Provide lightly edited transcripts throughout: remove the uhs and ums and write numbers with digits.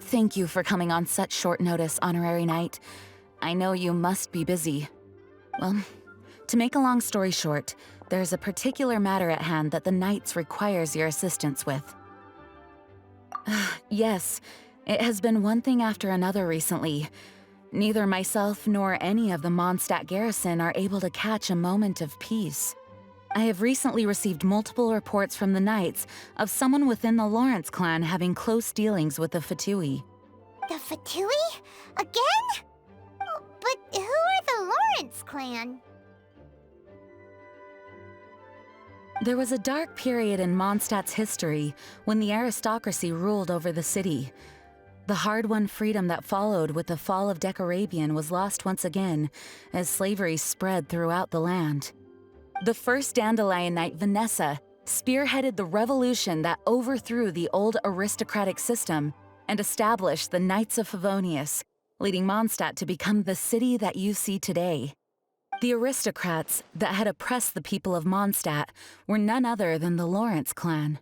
Thank you for coming on such short notice, Honorary Knight. I know you must be busy. Well, to make a long story short, there's a particular matter at hand that the Knights requires your assistance with. Yes, it has been one thing after another recently. Neither myself nor any of the Mondstadt garrison are able to catch a moment of peace. I have recently received multiple reports from the Knights of someone within the Lawrence clan having close dealings with the Fatui. The Fatui? Again? Oh, but who are the Lawrence clan? There was a dark period in Mondstadt's history when the aristocracy ruled over the city. The hard-won freedom that followed with the fall of Decarabian was lost once again as slavery spread throughout the land. The first Dandelion Knight, Vanessa, spearheaded the revolution that overthrew the old aristocratic system and established the Knights of Favonius, leading Mondstadt to become the city that you see today. The aristocrats that had oppressed the people of Mondstadt were none other than the Lawrence clan.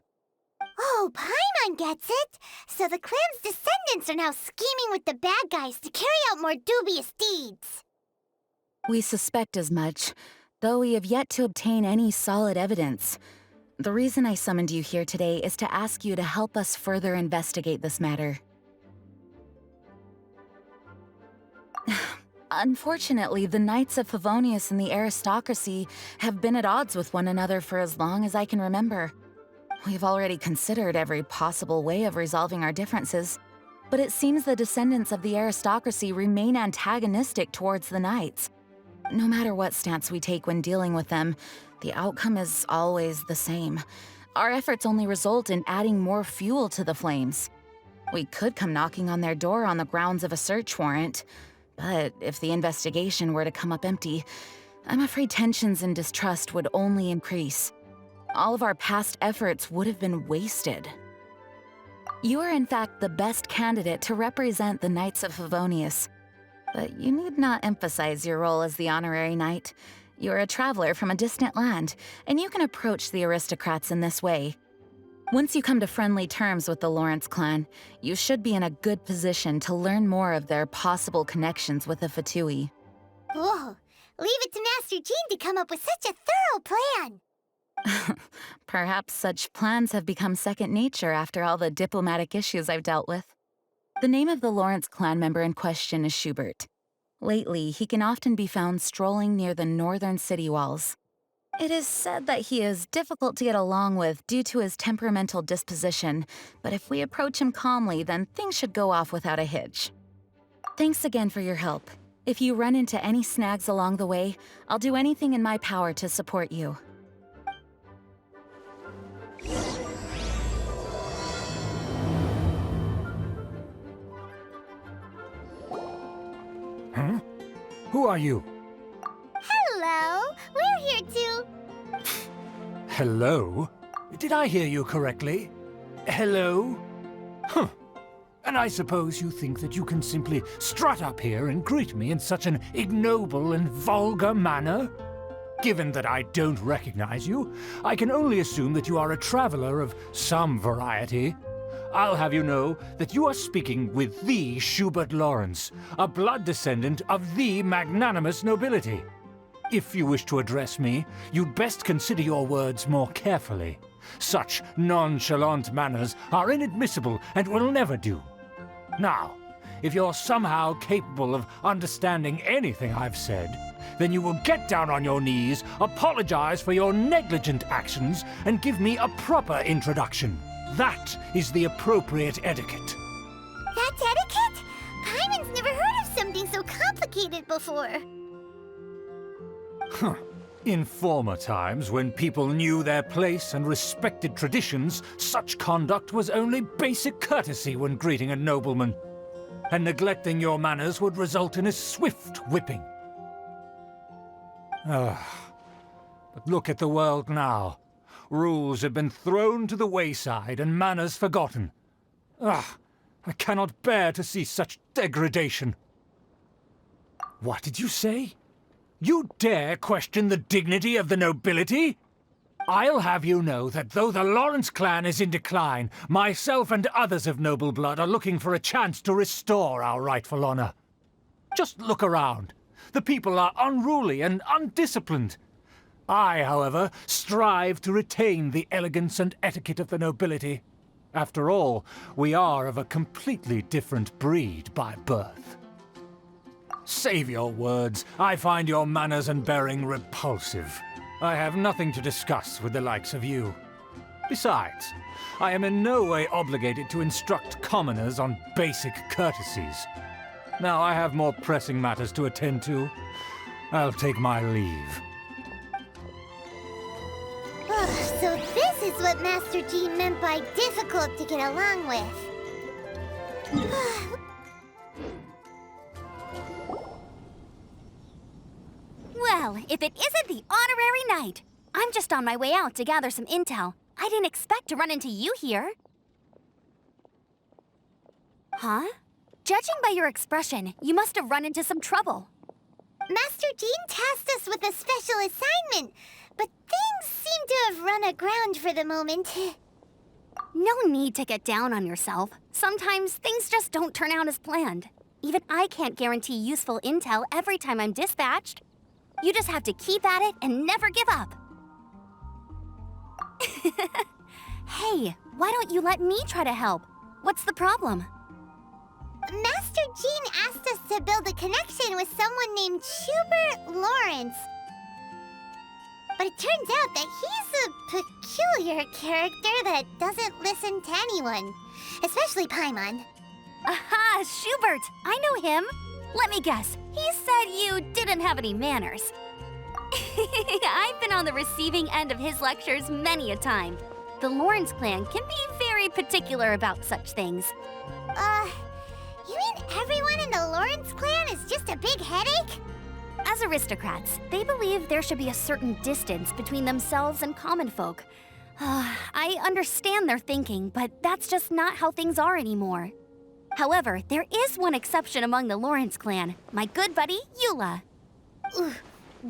Oh, Paimon gets it! So the clan's descendants are now scheming with the bad guys to carry out more dubious deeds. We suspect as much, though we have yet to obtain any solid evidence. The reason I summoned you here today is to ask you to help us further investigate this matter. Unfortunately, the Knights of Favonius and the aristocracy have been at odds with one another for as long as I can remember. We've already considered every possible way of resolving our differences, but it seems the descendants of the aristocracy remain antagonistic towards the Knights. No matter what stance we take when dealing with them, the outcome is always the same. Our efforts only result in adding more fuel to the flames. We could come knocking on their door on the grounds of a search warrant, but if the investigation were to come up empty, I'm afraid tensions and distrust would only increase. All of our past efforts would have been wasted. You are in fact the best candidate to represent the Knights of Favonius, but you need not emphasize your role as the honorary knight. You're a traveler from a distant land, and you can approach the aristocrats in this way. Once you come to friendly terms with the Lawrence clan, you should be in a good position to learn more of their possible connections with the Fatui. Whoa, leave it to Master Jean to come up with such a thorough plan! Perhaps such plans have become second nature after all the diplomatic issues I've dealt with. The name of the Lawrence clan member in question is Schubert. Lately, he can often be found strolling near the northern city walls. It is said that he is difficult to get along with due to his temperamental disposition, but if we approach him calmly, then things should go off without a hitch. Thanks again for your help. If you run into any snags along the way, I'll do anything in my power to support you. Huh? Who are you? Hello, we're here to... Hello? Did I hear you correctly? Hello? Huh. And I suppose you think that you can simply strut up here and greet me in such an ignoble and vulgar manner? Given that I don't recognize you, I can only assume that you are a traveler of some variety. I'll have you know that you are speaking with the Schubert Lawrence, a blood descendant of the magnanimous nobility. If you wish to address me, you'd best consider your words more carefully. Such nonchalant manners are inadmissible and will never do. Now, if you're somehow capable of understanding anything I've said, then you will get down on your knees, apologize for your negligent actions, and give me a proper introduction. That is the appropriate etiquette. That's etiquette? Paimon's never heard of something so complicated before. Huh. In former times, when people knew their place and respected traditions, such conduct was only basic courtesy when greeting a nobleman. And neglecting your manners would result in a swift whipping. But look at the world now. Rules have been thrown to the wayside and manners forgotten. I cannot bear to see such degradation. What did you say? You dare question the dignity of the nobility? I'll have you know that though the Lawrence clan is in decline, myself and others of noble blood are looking for a chance to restore our rightful honor. Just look around. The people are unruly and undisciplined. I, however, strive to retain the elegance and etiquette of the nobility. After all, we are of a completely different breed by birth. Save your words. I find your manners and bearing repulsive. I have nothing to discuss with the likes of you. Besides, I am in no way obligated to instruct commoners on basic courtesies. Now I have more pressing matters to attend to. I'll take my leave. So this is what Master Jean meant by difficult to get along with. Well, if it isn't the honorary knight! I'm just on my way out to gather some intel. I didn't expect to run into you here. Huh? Judging by your expression, you must have run into some trouble. Master Jean tasked us with a special assignment, but things seem to have run aground for the moment. No need to get down on yourself. Sometimes things just don't turn out as planned. Even I can't guarantee useful intel every time I'm dispatched. You just have to keep at it and never give up. Hey, why don't you let me try to help? What's the problem? Master Jean asked us to build a connection with someone named Schubert Lawrence. But it turns out that he's a peculiar character that doesn't listen to anyone, especially Paimon. Aha, Schubert! I know him. Let me guess, he said you didn't have any manners. I've been on the receiving end of his lectures many a time. The Lawrence clan can be very particular about such things. You mean everyone in the Lawrence clan is just a big headache? As aristocrats, they believe there should be a certain distance between themselves and common folk. I understand their thinking, but that's just not how things are anymore. However, there is one exception among the Lawrence clan, my good buddy, Eula.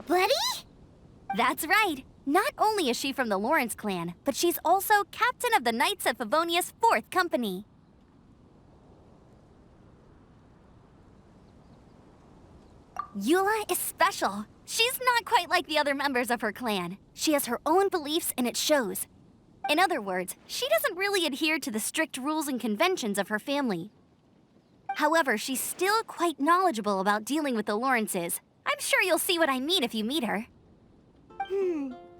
Buddy? That's right. Not only is she from the Lawrence clan, but she's also captain of the Knights of Favonia's 4th Company. Eula is special. She's not quite like the other members of her clan. She has her own beliefs and it shows. In other words, she doesn't really adhere to the strict rules and conventions of her family. However, she's still quite knowledgeable about dealing with the Lawrences. I'm sure you'll see what I mean if you meet her.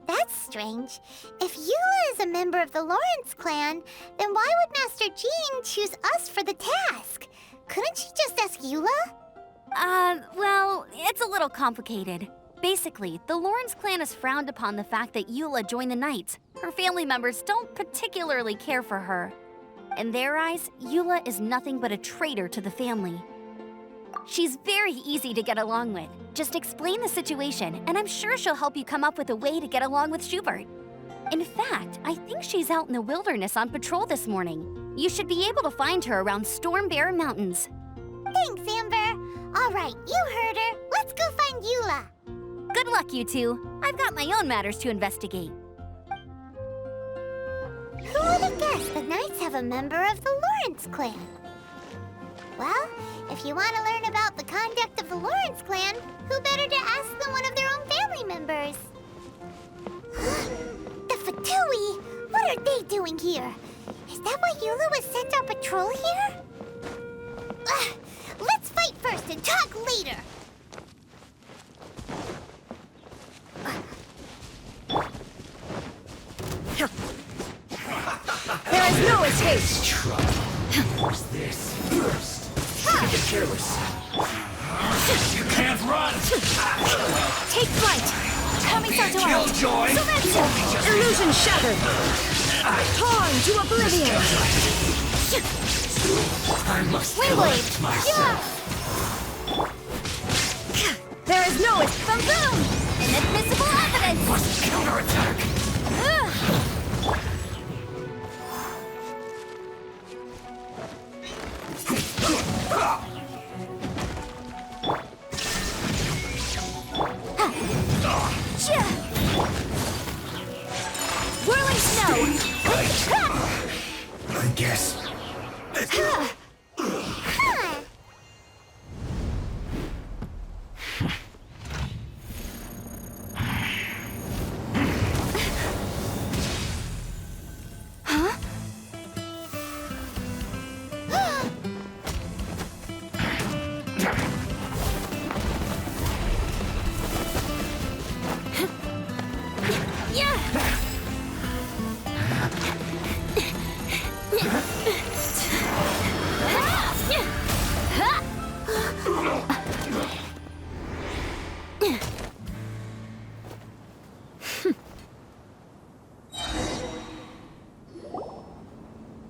That's strange. If Eula is a member of the Lawrence clan, then why would Master Jean choose us for the task? Couldn't she just ask Eula? Well, it's a little complicated. Basically, the Lawrence clan has frowned upon the fact that Eula joined the Knights. Her family members don't particularly care for her. In their eyes, Eula is nothing but a traitor to the family. She's very easy to get along with. Just explain the situation, and I'm sure she'll help you come up with a way to get along with Schubert. In fact, I think she's out in the wilderness on patrol this morning. You should be able to find her around Storm Bear Mountains. Thanks, Amber. All right, you heard her. Let's go find Eula. Good luck, you two. I've got my own matters to investigate. Who would have guessed the Knights have a member of the Lawrence clan? Well, if you want to learn about the conduct of the Lawrence clan, who better to ask than one of their own family members? The Fatui? What are they doing here? Is that why Eula was sent on patrol here? Let's fight first and talk later! There is no escape! Trouble. Who's this first? Don't get careless. You can't run! Take flight! Kamisato! Killjoy! Illusion shattered! Torn to oblivion! I must Windblade! collect myself. There is no escape! Boom! Inadmissible evidence! Must counterattack. this.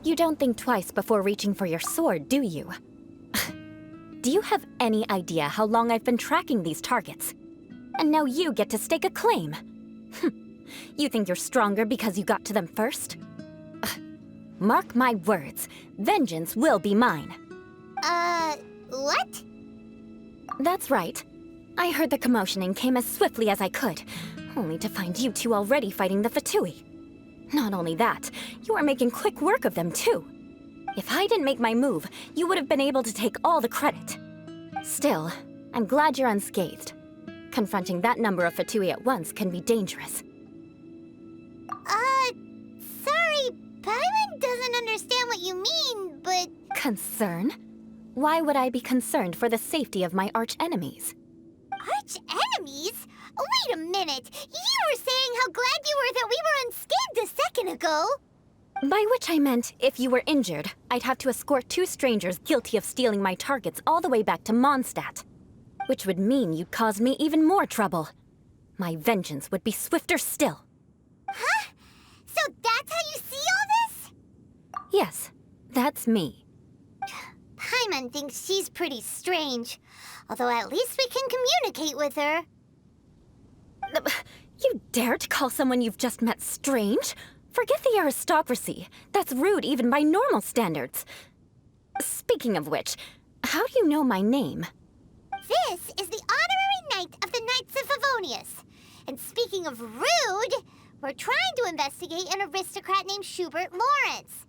You don't think twice before reaching for your sword, do you? Do you have any idea how long I've been tracking these targets? And now you get to stake a claim. You think you're stronger because you got to them first? Mark my words, vengeance will be mine. What? That's right. I heard the commotion and came as swiftly as I could, only to find you two already fighting the Fatui. Not only that, you are making quick work of them too. If I didn't make my move, you would have been able to take all the credit. Still, I'm glad you're unscathed. Confronting that number of Fatui at once can be dangerous. Sorry, Paimon doesn't understand what you mean, but... Concern? Why would I be concerned for the safety of my arch-enemies? Arch-enemies? Wait a minute! You were saying how glad you were that we were unscathed a second ago! By which I meant, if you were injured, I'd have to escort two strangers guilty of stealing my targets all the way back to Mondstadt. Which would mean you'd cause me even more trouble. My vengeance would be swifter still. Huh? So that's how you see all this? Yes, that's me. Paimon thinks she's pretty strange. Although at least we can communicate with her. You dare to call someone you've just met strange? Forget the aristocracy. That's rude even by normal standards. Speaking of which, how do you know my name? This is the honorary knight of the Knights of Favonius. And speaking of rude, we're trying to investigate an aristocrat named Schubert Lawrence.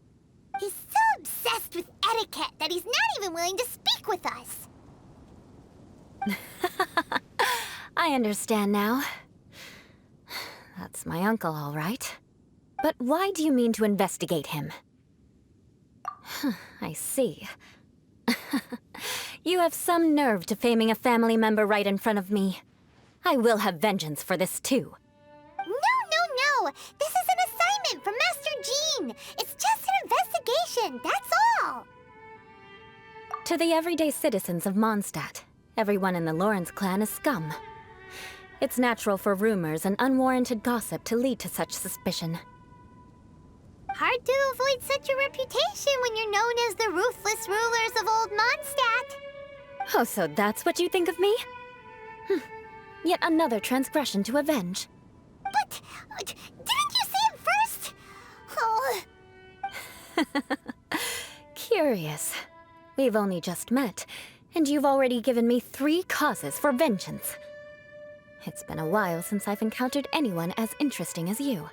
He's so obsessed with etiquette that he's not even willing to speak with us. I understand now. That's my uncle, all right. But why do you mean to investigate him? I see. You have some nerve to faming a family member right in front of me. I will have vengeance for this too. No. This is an assignment from Master Jean. It's just an investigation, that's all. To the everyday citizens of Mondstadt, everyone in the Lawrence clan is scum. It's natural for rumors and unwarranted gossip to lead to such suspicion. Hard to avoid such a reputation when you're known as the ruthless rulers of Old Mondstadt. Oh, so that's what you think of me? Yet another transgression to avenge. But, didn't you say it first? Oh. Curious. We've only just met, and you've already given me 3 causes for vengeance. It's been a while since I've encountered anyone as interesting as you.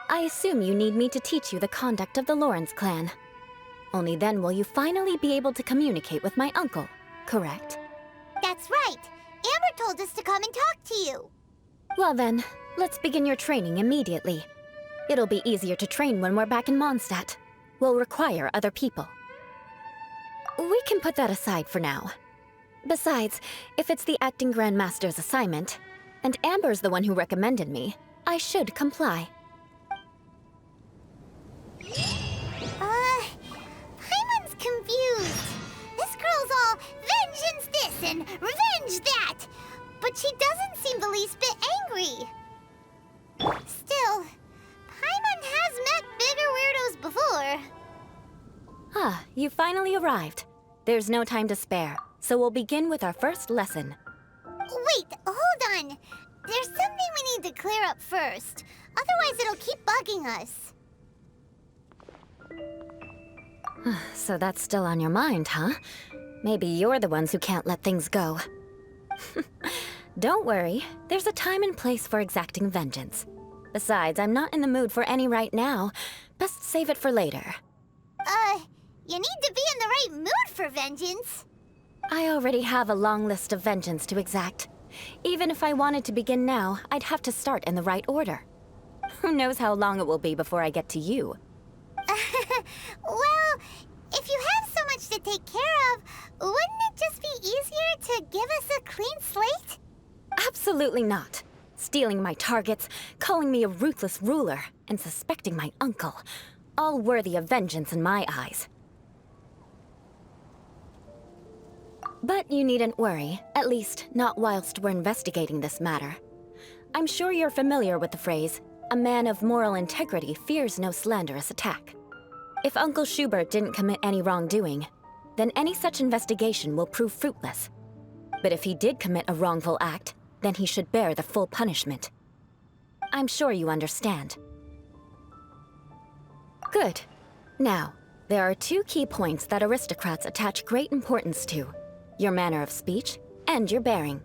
I assume you need me to teach you the conduct of the Lawrence clan. Only then will you finally be able to communicate with my uncle, correct? That's right. Amber told us to come and talk to you. Well then, let's begin your training immediately. It'll be easier to train when we're back in Mondstadt. We'll require other people. We can put that aside for now. Besides, if it's the acting Grandmaster's assignment, and Amber's the one who recommended me, I should comply. Paimon's confused. This girl's all vengeance this and revenge that. But she doesn't seem the least bit angry. Still, Paimon has met bigger weirdos before. Ah, you finally arrived. There's no time to spare, so we'll begin with our first lesson. Wait, hold on. There's something we need to clear up first. Otherwise, it'll keep bugging us. So that's still on your mind, huh? Maybe you're the ones who can't let things go. Don't worry, there's a time and place for exacting vengeance. Besides, I'm not in the mood for any right now. Best save it for later. You need to be in the right mood for vengeance. I already have a long list of vengeance to exact. Even if I wanted to begin now, I'd have to start in the right order. Who knows how long it will be before I get to you? Well, if you have so much to take care of, wouldn't it just be easier to give us a clean slate? Absolutely not. Stealing my targets, calling me a ruthless ruler, and suspecting my uncle. All worthy of vengeance in my eyes. But you needn't worry, at least not whilst we're investigating this matter. I'm sure you're familiar with the phrase, a man of moral integrity fears no slanderous attack. If Uncle Schubert didn't commit any wrongdoing, then any such investigation will prove fruitless. But if he did commit a wrongful act, then he should bear the full punishment. I'm sure you understand. Good. Now, there are two key points that aristocrats attach great importance to: your manner of speech and your bearing.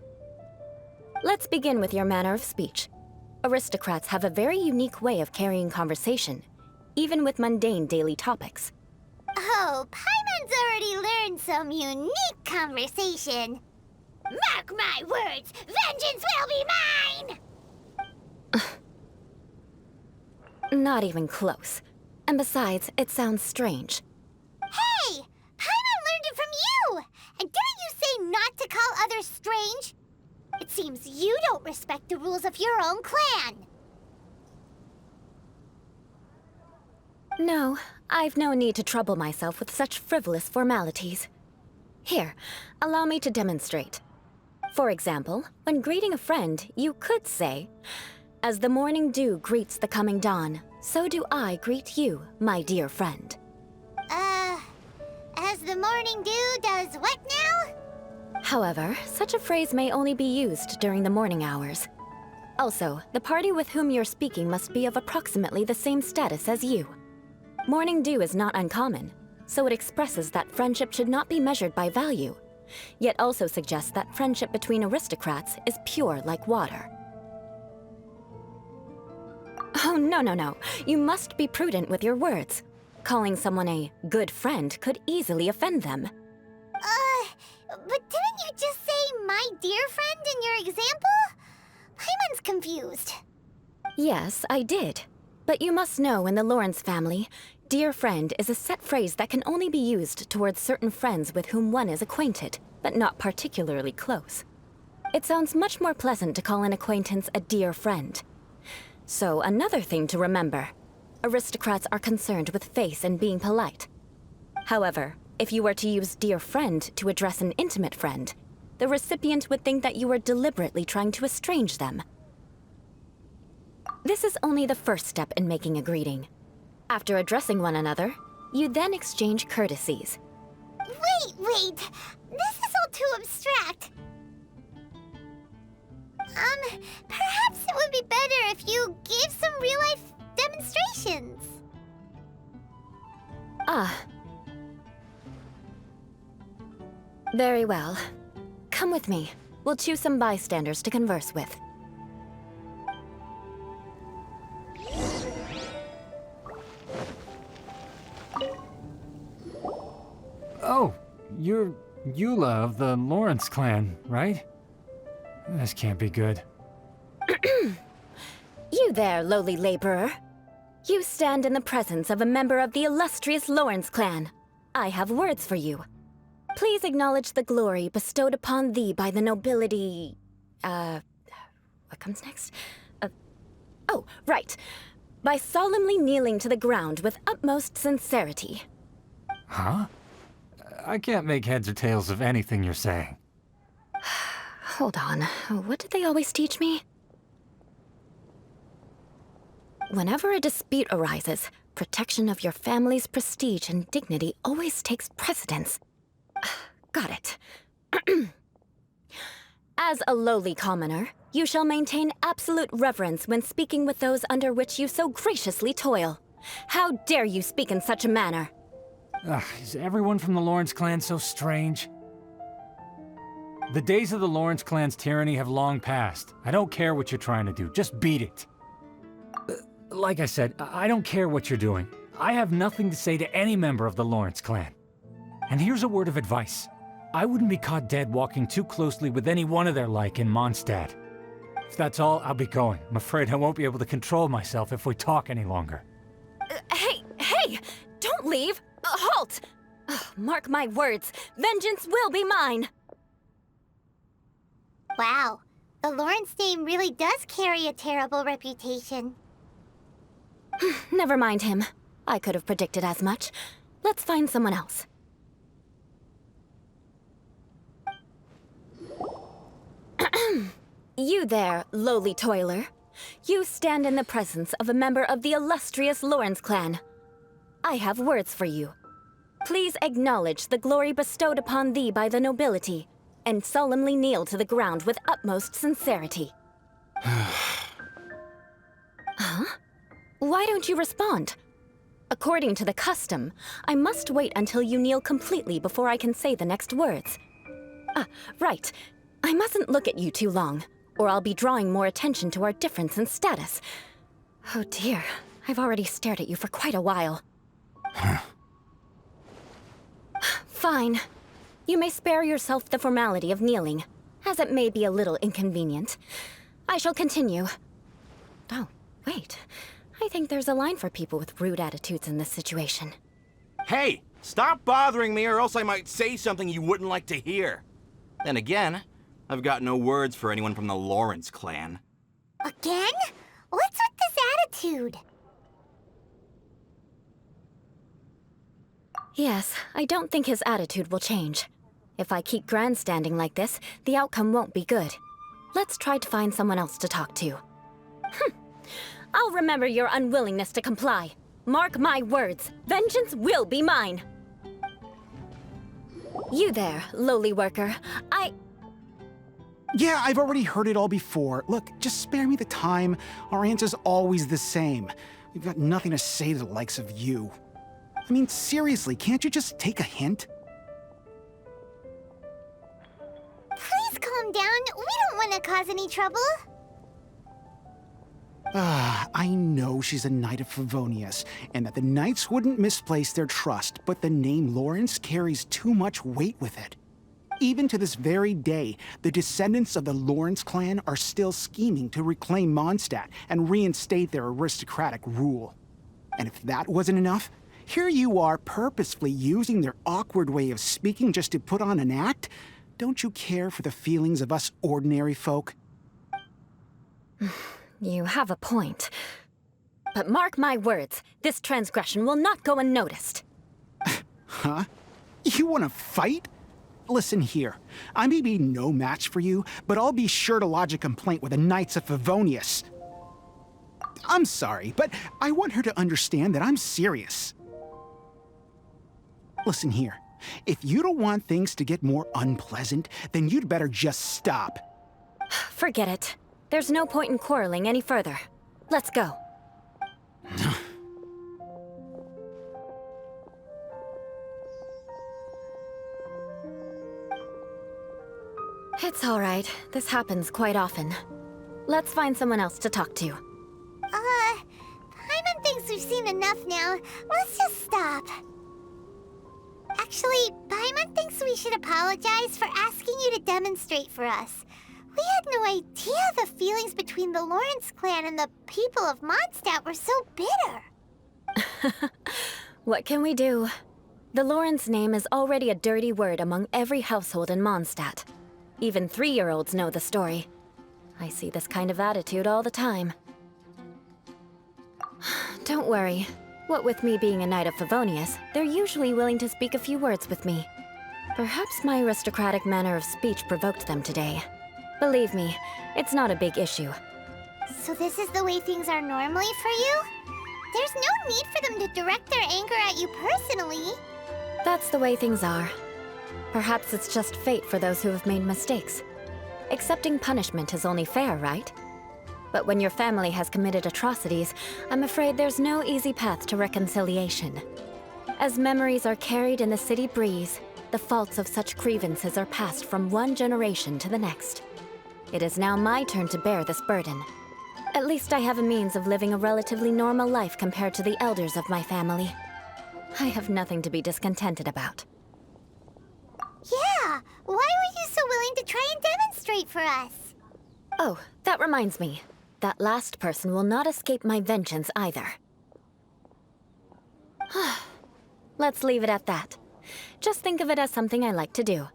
Let's begin with your manner of speech. Aristocrats have a very unique way of carrying conversation, even with mundane daily topics. Oh, Paimon's already learned some unique conversation. Mark my words, vengeance will be mine! Not even close. And besides, it sounds strange. Hey! Paimon learned it from you! And didn't you say not to call others strange? It seems you don't respect the rules of your own clan. No, I've no need to trouble myself with such frivolous formalities. Here, allow me to demonstrate. For example, when greeting a friend, you could say, "As the morning dew greets the coming dawn, so do I greet you, my dear friend." As the morning dew does what now? However, such a phrase may only be used during the morning hours. Also, the party with whom you're speaking must be of approximately the same status as you. Morning dew is not uncommon, so it expresses that friendship should not be measured by value, yet also suggests that friendship between aristocrats is pure like water. Oh, no. You must be prudent with your words. Calling someone a good friend could easily offend them. But didn't you just say my dear friend in your example? Paimon's confused. Yes, I did. But you must know in the Lawrence family, dear friend is a set phrase that can only be used towards certain friends with whom one is acquainted, but not particularly close. It sounds much more pleasant to call an acquaintance a dear friend. So another thing to remember, aristocrats are concerned with face and being polite. However, if you were to use dear friend to address an intimate friend, the recipient would think that you were deliberately trying to estrange them. This is only the first step in making a greeting. After addressing one another, you then exchange courtesies. Wait! This is all too abstract. Perhaps it would be better if you gave some real-life demonstrations. Very well. Come with me. We'll choose some bystanders to converse with. Oh, you're Eula of the Lawrence clan, right? This can't be good. You there, lowly laborer. You stand in the presence of a member of the illustrious Lawrence clan. I have words for you. Please acknowledge the glory bestowed upon thee by the nobility... what comes next? Oh, right. By solemnly kneeling to the ground with utmost sincerity. Huh? I can't make heads or tails of anything you're saying. Hold on. What did they always teach me? Whenever a dispute arises, protection of your family's prestige and dignity always takes precedence. Got it. As a lowly commoner, you shall maintain absolute reverence when speaking with those under which you so graciously toil. How dare you speak in such a manner? Is everyone from the Lawrence clan so strange? The days of the Lawrence clan's tyranny have long passed. I don't care what you're trying to do, just beat it. Like I said, I don't care what you're doing. I have nothing to say to any member of the Lawrence clan. And here's a word of advice. I wouldn't be caught dead walking too closely with any one of their like in Mondstadt. If that's all, I'll be going. I'm afraid I won't be able to control myself if we talk any longer. Hey! Don't leave! Halt! Ugh, mark my words, vengeance will be mine! Wow, the Lawrence name really does carry a terrible reputation. Never mind him. I could have predicted as much. Let's find someone else. You there, lowly toiler. You stand in the presence of a member of the illustrious Lawrence clan. I have words for you. Please acknowledge the glory bestowed upon thee by the nobility, and solemnly kneel to the ground with utmost sincerity. Huh? Why don't you respond? According to the custom, I must wait until you kneel completely before I can say the next words. Right. I mustn't look at you too long, or I'll be drawing more attention to our difference in status. Oh dear, I've already stared at you for quite a while. Fine. You may spare yourself the formality of kneeling, as it may be a little inconvenient. I shall continue. Oh, wait. I think there's a line for people with rude attitudes in this situation. Hey, stop bothering me or else I might say something you wouldn't like to hear. Then again, I've got no words for anyone from the Lawrence clan. Again? What's with this attitude? Yes, I don't think his attitude will change. If I keep grandstanding like this, the outcome won't be good. Let's try to find someone else to talk to. I'll remember your unwillingness to comply. Mark my words, vengeance will be mine. You there, lowly worker. Yeah, I've already heard it all before. Look, just spare me the time. Our answer's always the same. We've got nothing to say to the likes of you. I mean, seriously, can't you just take a hint? Please calm down. We don't want to cause any trouble. I know she's a Knight of Favonius, and that the Knights wouldn't misplace their trust, but the name Lawrence carries too much weight with it. Even to this very day, the descendants of the Lawrence clan are still scheming to reclaim Mondstadt and reinstate their aristocratic rule. And if that wasn't enough, here you are purposefully using their awkward way of speaking just to put on an act? Don't you care for the feelings of us ordinary folk? You have a point. But mark my words, this transgression will not go unnoticed. Huh? You want to fight? Listen here, I may be no match for you, but I'll be sure to lodge a complaint with the Knights of Favonius. I'm sorry, but I want her to understand that I'm serious. Listen here, if you don't want things to get more unpleasant, then you'd better just stop. Forget it. There's no point in quarreling any further. Let's go. It's all right. This happens quite often. Let's find someone else to talk to. Paimon thinks we've seen enough now. Let's just stop. Actually, Paimon thinks we should apologize for asking you to demonstrate for us. We had no idea the feelings between the Lawrence clan and the people of Mondstadt were so bitter. What can we do? The Lawrence name is already a dirty word among every household in Mondstadt. Even 3-year-olds know the story. I see this kind of attitude all the time. Don't worry. What with me being a Knight of Favonius, they're usually willing to speak a few words with me. Perhaps my aristocratic manner of speech provoked them today. Believe me, it's not a big issue. So this is the way things are normally for you? There's no need for them to direct their anger at you personally. That's the way things are. Perhaps it's just fate for those who have made mistakes. Accepting punishment is only fair, right? But when your family has committed atrocities, I'm afraid there's no easy path to reconciliation. As memories are carried in the city breeze, the faults of such grievances are passed from one generation to the next. It is now my turn to bear this burden. At least I have a means of living a relatively normal life compared to the elders of my family. I have nothing to be discontented about. Yeah, why were you so willing to try and demonstrate for us? Oh, that reminds me. That last person will not escape my vengeance either. Let's leave it at that. Just think of it as something I like to do.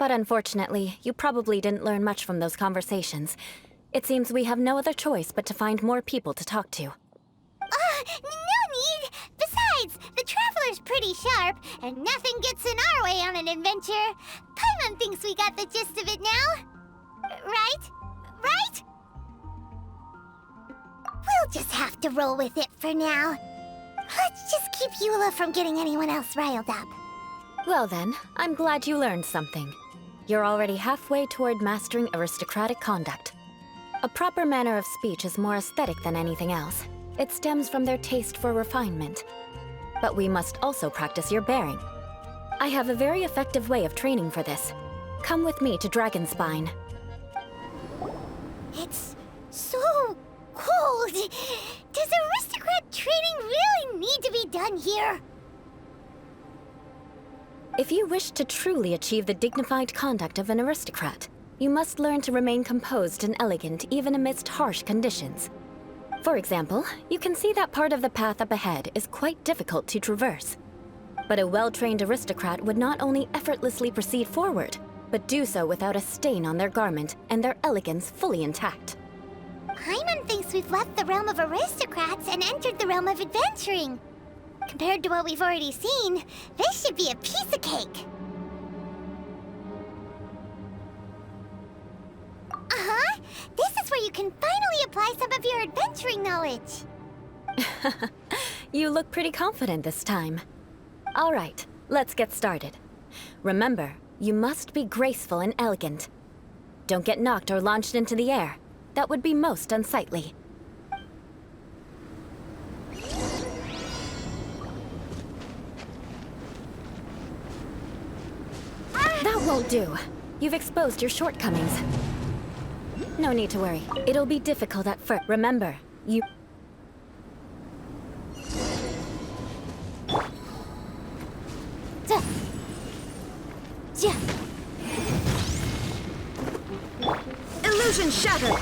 But unfortunately, you probably didn't learn much from those conversations. It seems we have no other choice but to find more people to talk to. No need! Besides, the Traveler's pretty sharp, and nothing gets in our way on an adventure. Paimon thinks we got the gist of it now. Right? Right? We'll just have to roll with it for now. Let's just keep Eula from getting anyone else riled up. Well then, I'm glad you learned something. You're already halfway toward mastering aristocratic conduct. A proper manner of speech is more aesthetic than anything else. It stems from their taste for refinement. But we must also practice your bearing. I have a very effective way of training for this. Come with me to Dragonspine. It's so cold. Does aristocrat training really need to be done here? If you wish to truly achieve the dignified conduct of an aristocrat, you must learn to remain composed and elegant even amidst harsh conditions. For example, you can see that part of the path up ahead is quite difficult to traverse. But a well-trained aristocrat would not only effortlessly proceed forward, but do so without a stain on their garment and their elegance fully intact. Paimon thinks we've left the realm of aristocrats and entered the realm of adventuring. Compared to what we've already seen, this should be a piece of cake. Uh-huh. This is where you can finally apply some of your adventuring knowledge. You look pretty confident this time. All right, let's get started. Remember, you must be graceful and elegant. Don't get knocked or launched into the air. That would be most unsightly. That won't do. You've exposed your shortcomings. No need to worry. It'll be difficult at first. Remember, you... Illusion shattered!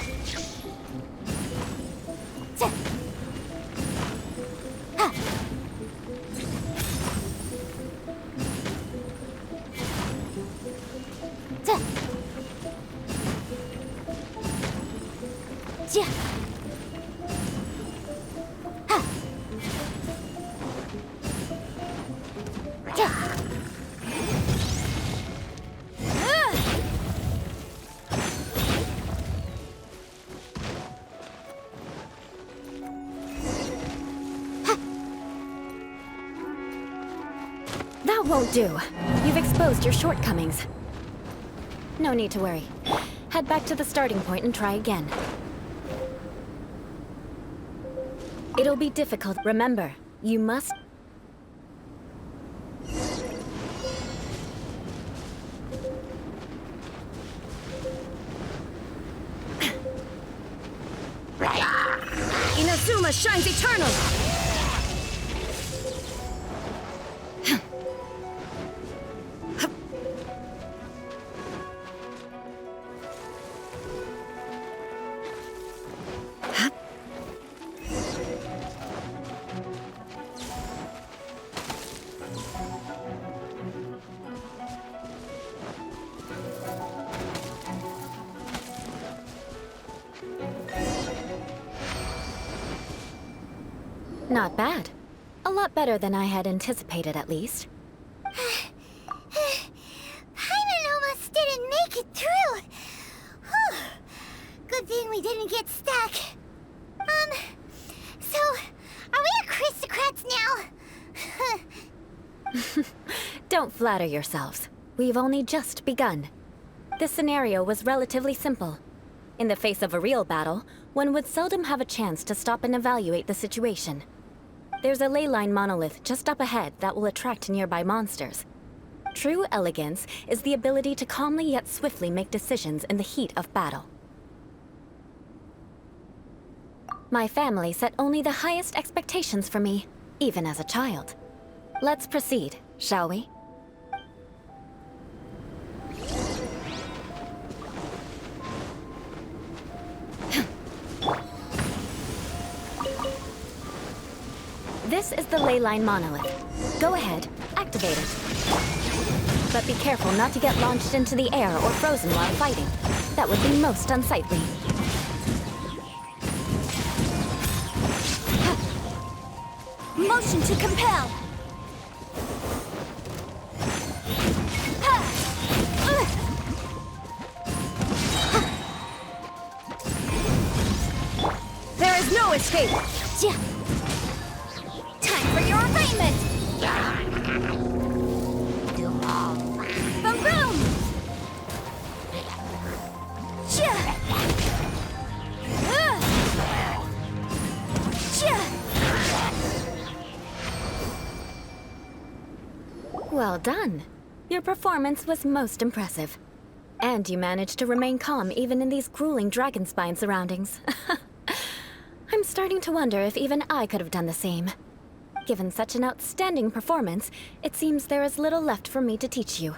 That won't do. You've exposed your shortcomings. No need to worry. Head back to the starting point and try again. It'll be difficult. Remember, you must... Inazuma shines eternal! Not bad. A lot better than I had anticipated, at least. Paimon almost didn't make it through. Whew. Good thing we didn't get stuck. So, are we aristocrats now? Don't flatter yourselves. We've only just begun. This scenario was relatively simple. In the face of a real battle, one would seldom have a chance to stop and evaluate the situation. There's a ley line monolith just up ahead that will attract nearby monsters. True elegance is the ability to calmly yet swiftly make decisions in the heat of battle. My family set only the highest expectations for me, even as a child. Let's proceed, shall we? This is the ley line monolith. Go ahead, activate it. But be careful not to get launched into the air or frozen while fighting. That would be most unsightly. Motion to compel. There is no escape. Time for your arraignment! Boom boom. Well done. Your performance was most impressive. And you managed to remain calm even in these grueling dragonspine surroundings. I'm starting to wonder if even I could have done the same. Given such an outstanding performance, it seems there is little left for me to teach you.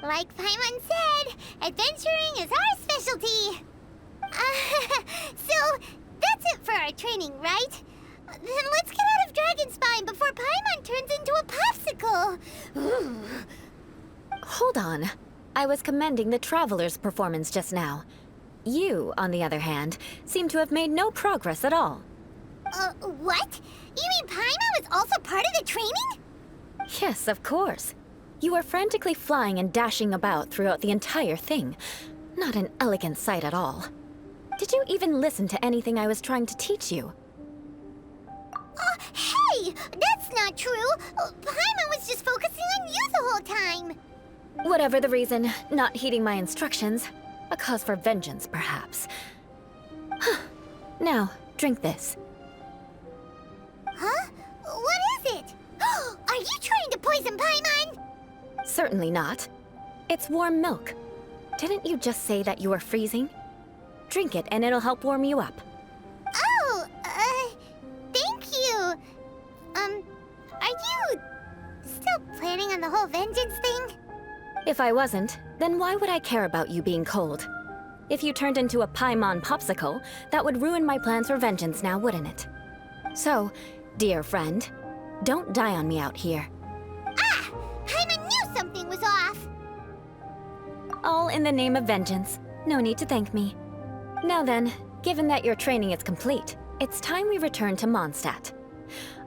Like Paimon said, adventuring is our specialty. So, that's it for our training, right? Then let's get out of Dragonspine before Paimon turns into a popsicle. Hold on. I was commending the Traveler's performance just now. You, on the other hand, seem to have made no progress at all. What? You mean Paimon was also part of the training? Yes, of course. You were frantically flying and dashing about throughout the entire thing. Not an elegant sight at all. Did you even listen to anything I was trying to teach you? Hey! That's not true! Paimon was just focusing on you the whole time! Whatever the reason, not heeding my instructions. A cause for vengeance, perhaps. Now, drink this. Huh? What is it? Are you trying to poison Paimon? Certainly not. It's warm milk. Didn't you just say that you were freezing? Drink it and it'll help warm you up. Oh, thank you. Are you still planning on the whole vengeance thing? If I wasn't, then why would I care about you being cold? If you turned into a Paimon popsicle, that would ruin my plans for vengeance now, wouldn't it? So, dear friend, don't die on me out here. Ah! Paimon knew something was off! All in the name of vengeance. No need to thank me. Now then, given that your training is complete, it's time we return to Mondstadt.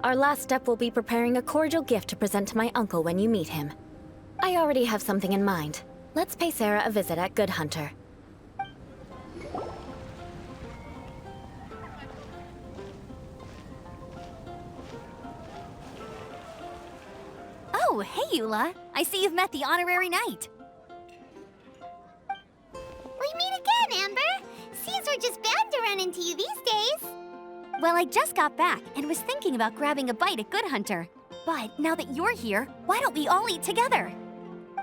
Our last step will be preparing a cordial gift to present to my uncle when you meet him. I already have something in mind. Let's pay Sarah a visit at Good Hunter. Oh, hey, Eula. I see you've met the honorary knight. We meet again, Amber! Seems we're just bound to run into you these days. Well, I just got back and was thinking about grabbing a bite at Good Hunter. But now that you're here, why don't we all eat together?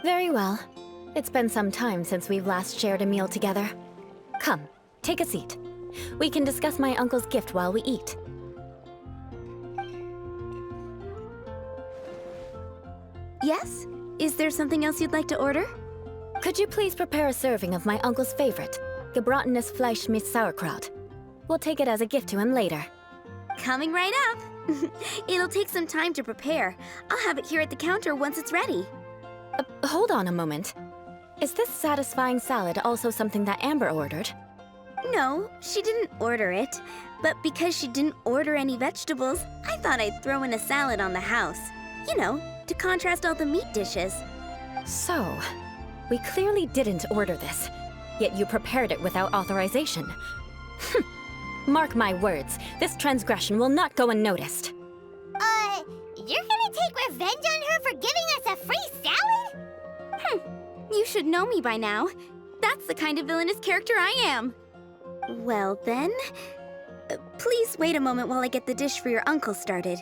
Very well. It's been some time since we've last shared a meal together. Come, take a seat. We can discuss my uncle's gift while we eat. Yes? Is there something else you'd like to order? Could you please prepare a serving of my uncle's favorite, gebratenes Fleisch mit Sauerkraut? We'll take it as a gift to him later. Coming right up. It'll take some time to prepare. I'll have it here at the counter once it's ready. Hold on a moment. Is this satisfying salad also something that Amber ordered? No, she didn't order it. But because she didn't order any vegetables, I thought I'd throw in a salad on the house. You know, to contrast all the meat dishes. So, we clearly didn't order this, yet you prepared it without authorization. Mark my words, this transgression will not go unnoticed. You're gonna take revenge on her for giving us a free salad? You should know me by now. That's the kind of villainous character I am. Well then, please wait a moment while I get the dish for your uncle started.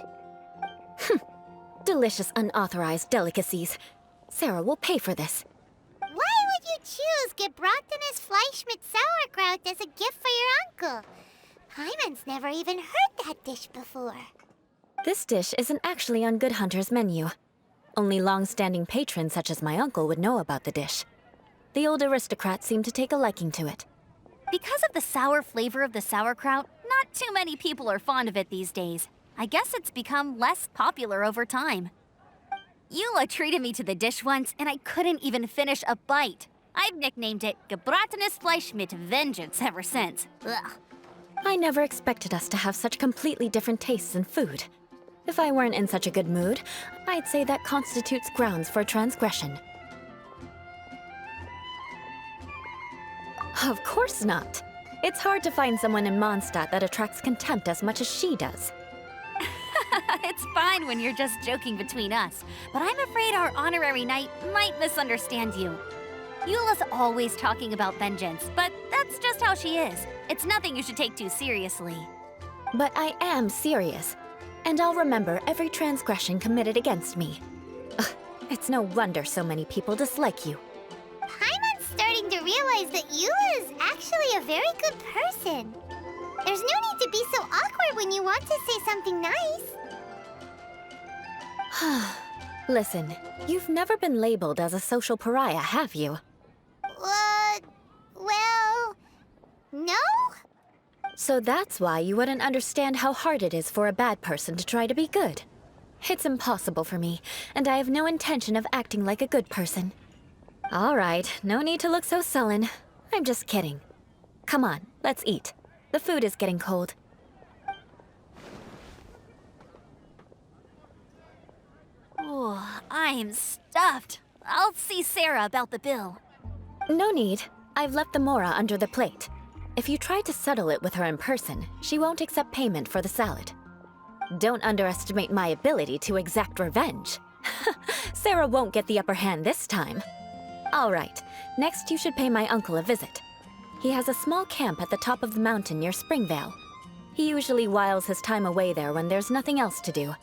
Delicious unauthorized delicacies. Sarah will pay for this. Why would you choose gebratenes Fleisch mit Sauerkraut as a gift for your uncle? Paimon's never even heard that dish before. This dish isn't actually on Good Hunter's menu. Only long-standing patrons such as my uncle would know about the dish. The old aristocrat seemed to take a liking to it. Because of the sour flavor of the sauerkraut, not too many people are fond of it these days. I guess it's become less popular over time. Eula treated me to the dish once, and I couldn't even finish a bite. I've nicknamed it Gebratenes Fleisch mit Vengeance ever since. Ugh. I never expected us to have such completely different tastes in food. If I weren't in such a good mood, I'd say that constitutes grounds for transgression. Of course not. It's hard to find someone in Mondstadt that attracts contempt as much as she does. It's fine when you're just joking between us, but I'm afraid our honorary knight might misunderstand you. Eula's always talking about vengeance, but that's just how she is. It's nothing you should take too seriously. But I am serious, and I'll remember every transgression committed against me. Ugh, it's no wonder so many people dislike you. Paimon's starting to realize that Eula is actually a very good person. There's no need to be so awkward when you want to say something nice. Listen, you've never been labeled as a social pariah, have you? Well, no? So that's why you wouldn't understand how hard it is for a bad person to try to be good. It's impossible for me, and I have no intention of acting like a good person. All right, no need to look so sullen. I'm just kidding. Come on, let's eat. The food is getting cold. Oh, I'm stuffed. I'll see Sarah about the bill. No need. I've left the mora under the plate. If you try to settle it with her in person, she won't accept payment for the salad. Don't underestimate my ability to exact revenge. Sarah won't get the upper hand this time. All right, next you should pay my uncle a visit. He has a small camp at the top of the mountain near Springvale. He usually whiles his time away there when there's nothing else to do.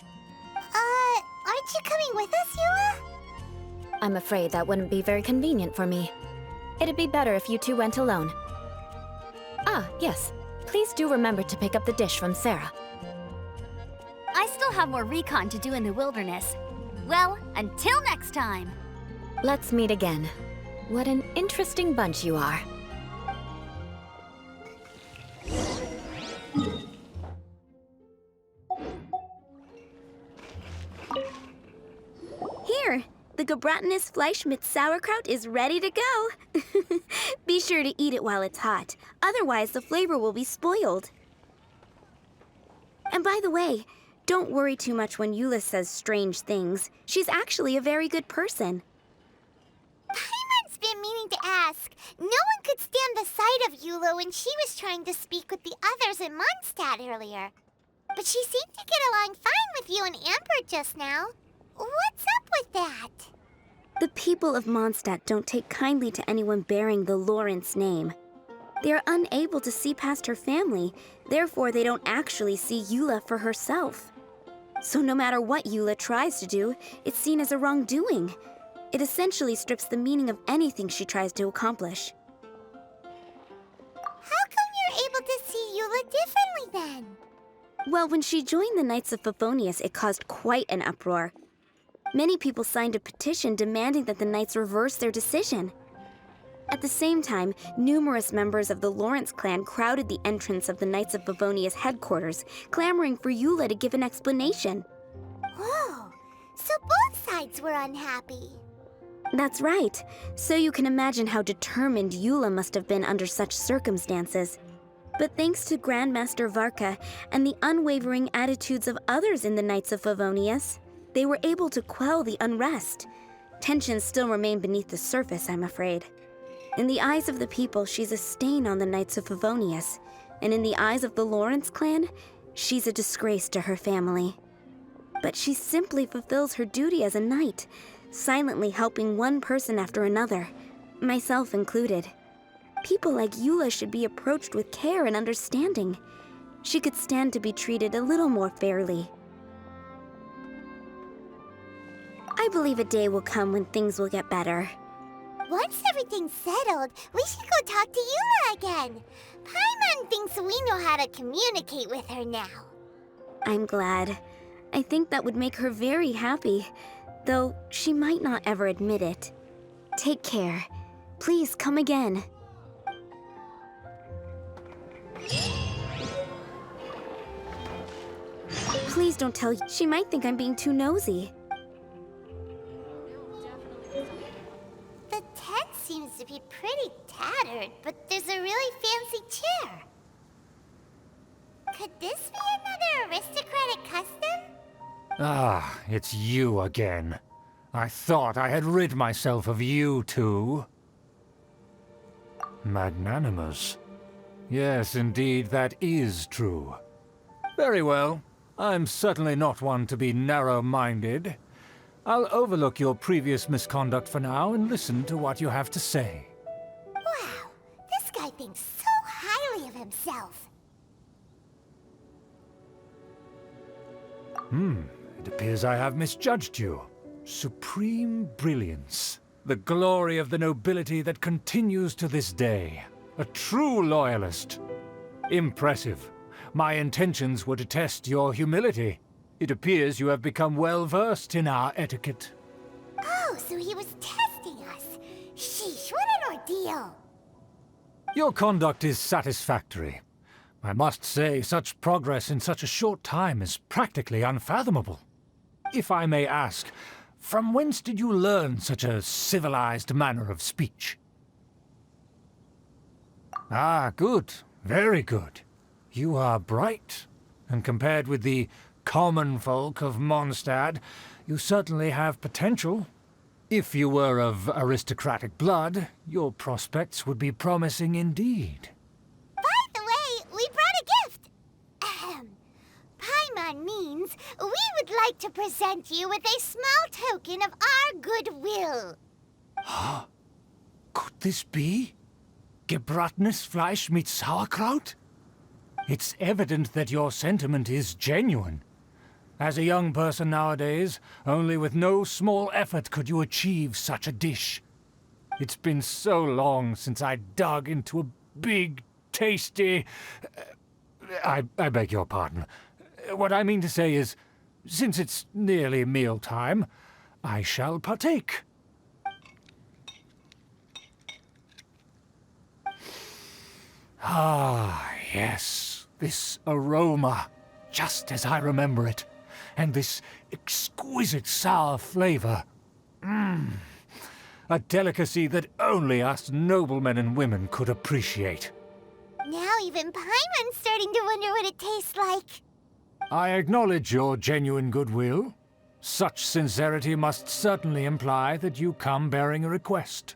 Aren't you coming with us, Eula? I'm afraid that wouldn't be very convenient for me. It'd be better if you two went alone. Ah, yes. Please do remember to pick up the dish from Sarah. I still have more recon to do in the wilderness. Well, until next time. Let's meet again. What an interesting bunch you are. Here, the Gebratenes Fleisch mit sauerkraut is ready to go. Be sure to eat it while it's hot. Otherwise, the flavor will be spoiled. And by the way, don't worry too much when Eula says strange things. She's actually a very good person. Paimon's been meaning to ask. No one could stand the sight of Eula when she was trying to speak with the others in Mondstadt earlier. But she seemed to get along fine with you and Amber just now. What's up with that? The people of Mondstadt don't take kindly to anyone bearing the Lawrence name. They are unable to see past her family, therefore they don't actually see Eula for herself. So no matter what Eula tries to do, it's seen as a wrongdoing. It essentially strips the meaning of anything she tries to accomplish. How come you're able to see Eula differently then? Well, when she joined the Knights of Favonius, it caused quite an uproar. Many people signed a petition demanding that the Knights reverse their decision. At the same time, numerous members of the Lawrence clan crowded the entrance of the Knights of Favonius headquarters, clamoring for Eula to give an explanation. Whoa, so both sides were unhappy. That's right. So you can imagine how determined Eula must have been under such circumstances. But thanks to Grandmaster Varka and the unwavering attitudes of others in the Knights of Favonius, they were able to quell the unrest. Tensions still remain beneath the surface, I'm afraid. In the eyes of the people, she's a stain on the Knights of Favonius, and in the eyes of the Lawrence clan, she's a disgrace to her family. But she simply fulfills her duty as a knight, silently helping one person after another, myself included. People like Eula should be approached with care and understanding. She could stand to be treated a little more fairly. I believe a day will come when things will get better. Once everything's settled, we should go talk to Eula again. Paimon thinks we know how to communicate with her now. I'm glad. I think that would make her very happy, though she might not ever admit it. Take care. Please come again. Please don't tell. She might think I'm being too nosy. The tent seems to be pretty tattered, but there's a really fancy chair. Could this be another aristocratic custom? Ah, it's you again. I thought I had rid myself of you two. Magnanimous. Yes, indeed, that is true. Very well. I'm certainly not one to be narrow-minded. I'll overlook your previous misconduct for now and listen to what you have to say. Wow, this guy thinks so highly of himself. It appears I have misjudged you. Supreme brilliance. The glory of the nobility that continues to this day. A true loyalist. Impressive. My intentions were to test your humility. It appears you have become well-versed in our etiquette. Oh, so he was testing us. Sheesh, what an ordeal. Your conduct is satisfactory. I must say, such progress in such a short time is practically unfathomable. If I may ask, from whence did you learn such a civilized manner of speech? Ah, good. Very good. You are bright, and compared with the common folk of Mondstadt, you certainly have potential. If you were of aristocratic blood, your prospects would be promising indeed. By the way, we brought a gift. Paimon means we would like to present you with a small token of our goodwill. Could this be? Gebratenes Fleisch mit Sauerkraut? It's evident that your sentiment is genuine. As a young person nowadays, only with no small effort could you achieve such a dish. It's been so long since I dug into a big, tasty... I beg your pardon. What I mean to say is, since it's nearly mealtime, I shall partake. Ah, yes. This aroma, just as I remember it. And this exquisite sour flavor. A delicacy that only us noblemen and women could appreciate. Now even Paimon's starting to wonder what it tastes like. I acknowledge your genuine goodwill. Such sincerity must certainly imply that you come bearing a request.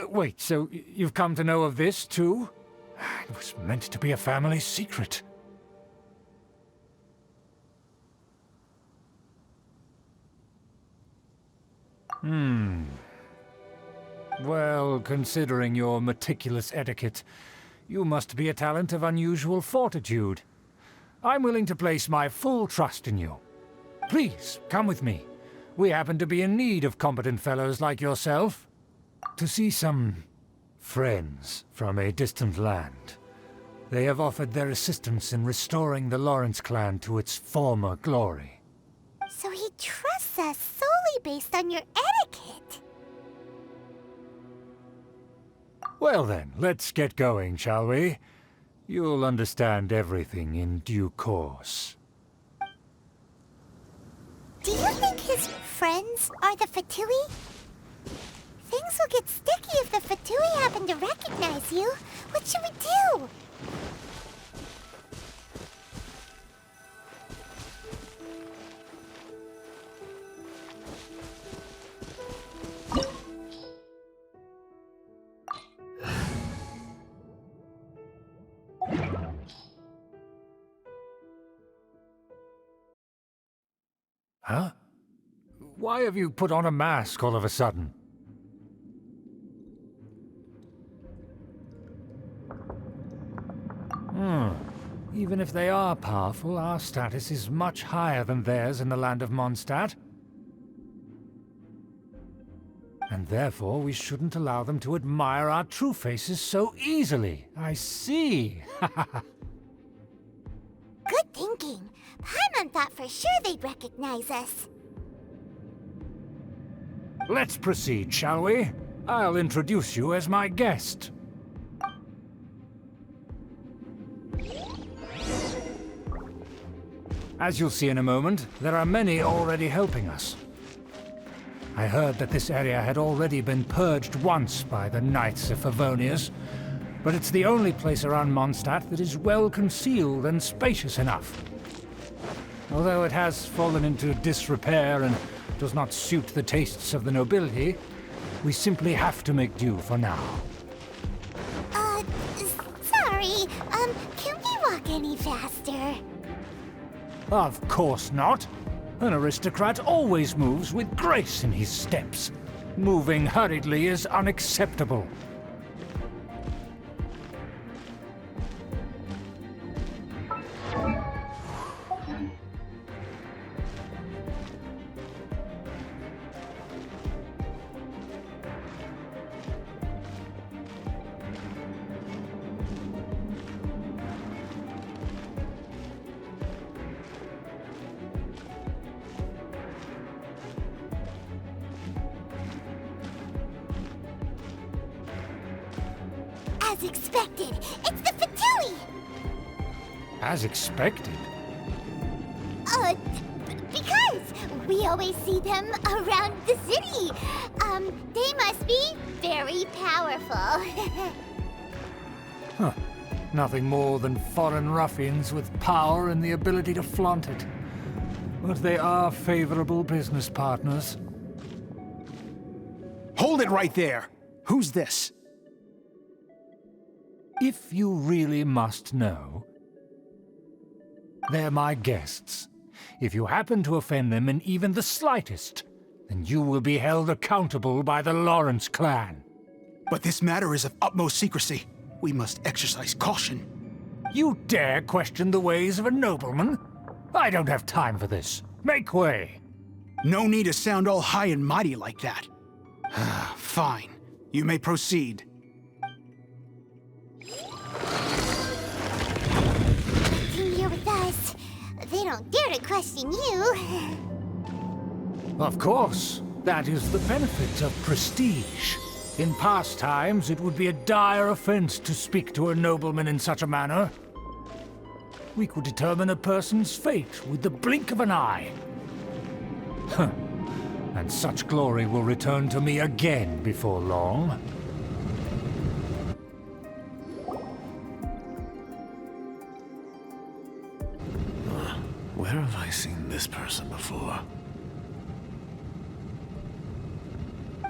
Wait, so you've come to know of this, too? It was meant to be a family secret. Well, considering your meticulous etiquette, you must be a talent of unusual fortitude. I'm willing to place my full trust in you. Please, come with me. We happen to be in need of competent fellows like yourself. To see some friends from a distant land. They have offered their assistance in restoring the Lawrence clan to its former glory. So he trusts us solely based on your etiquette. Well then, let's get going, shall we? You'll understand everything in due course. Do you think his friends are the Fatui? Things will get sticky if the Fatui happen to recognize you. What should we do? Huh? Why have you put on a mask all of a sudden? Even if they are powerful, our status is much higher than theirs in the land of Mondstadt. And therefore we shouldn't allow them to admire our true faces so easily. I see. Good thinking. Paimon thought for sure they'd recognize us. Let's proceed, shall we? I'll introduce you as my guest. As you'll see in a moment, there are many already helping us. I heard that this area had already been purged once by the Knights of Favonius, but it's the only place around Mondstadt that is well concealed and spacious enough. Although it has fallen into disrepair and does not suit the tastes of the nobility, we simply have to make do for now. Sorry, can we walk any faster? Of course not. An aristocrat always moves with grace in his steps. Moving hurriedly is unacceptable. As expected, it's the Fatui! As expected. Because we always see them around the city. They must be very powerful. Huh. Nothing more than foreign ruffians with power and the ability to flaunt it. But they are favorable business partners. Hold it right there! Who's this? If you really must know, they're my guests. If you happen to offend them in even the slightest, then you will be held accountable by the Lawrence clan. But this matter is of utmost secrecy. We must exercise caution. You dare question the ways of a nobleman? I don't have time for this. Make way. No need to sound all high and mighty like that. Fine. You may proceed. Here with us. They don't dare to question you. Of course. That is the benefit of prestige. In past times, it would be a dire offense to speak to a nobleman in such a manner. We could determine a person's fate with the blink of an eye. Huh. And such glory will return to me again before long. Where have I seen this person before?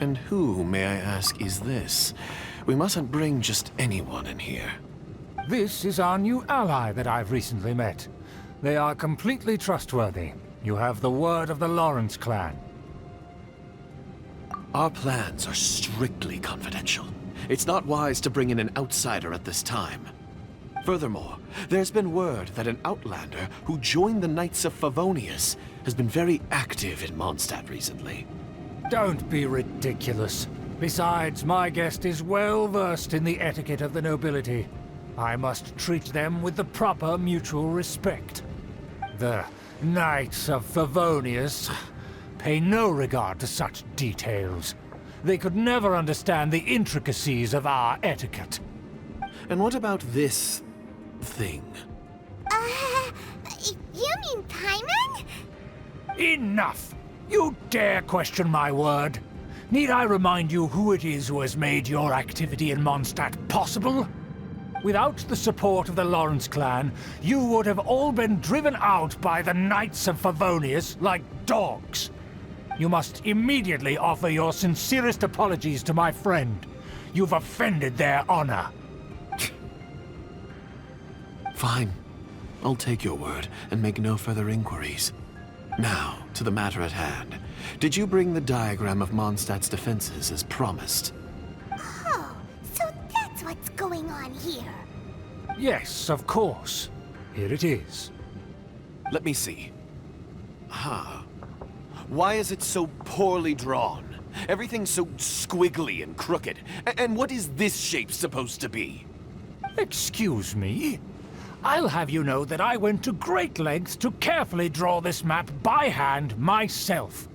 And who, may I ask, is this? We mustn't bring just anyone in here. This is our new ally that I've recently met. They are completely trustworthy. You have the word of the Lawrence clan. Our plans are strictly confidential. It's not wise to bring in an outsider at this time. Furthermore, there's been word that an outlander who joined the Knights of Favonius has been very active in Mondstadt recently. Don't be ridiculous. Besides, my guest is well versed in the etiquette of the nobility. I must treat them with the proper mutual respect. The Knights of Favonius pay no regard to such details. They could never understand the intricacies of our etiquette. And what about this thing? You mean Paimon? Enough! You dare question my word? Need I remind you who it is who has made your activity in Mondstadt possible? Without the support of the Lawrence clan, you would have all been driven out by the Knights of Favonius like dogs. You must immediately offer your sincerest apologies to my friend. You've offended their honor. Fine. I'll take your word and make no further inquiries. Now, to the matter at hand. Did you bring the diagram of Mondstadt's defenses as promised? Oh, so that's what's going on here. Yes, of course. Here it is. Let me see. Why is it so poorly drawn? Everything's so squiggly and crooked. And what is this shape supposed to be? Excuse me? I'll have you know that I went to great lengths to carefully draw this map by hand myself.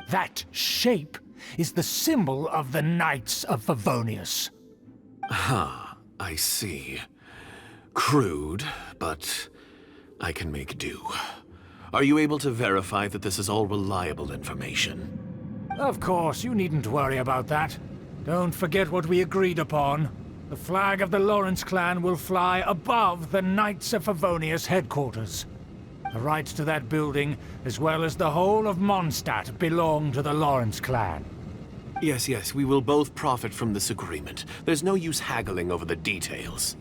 That shape is the symbol of the Knights of Favonius. I see. Crude, but I can make do. Are you able to verify that this is all reliable information? Of course, you needn't worry about that. Don't forget what we agreed upon. The flag of the Lawrence clan will fly above the Knights of Favonius headquarters. The rights to that building, as well as the whole of Mondstadt, belong to the Lawrence clan. Yes, we will both profit from this agreement. There's no use haggling over the details.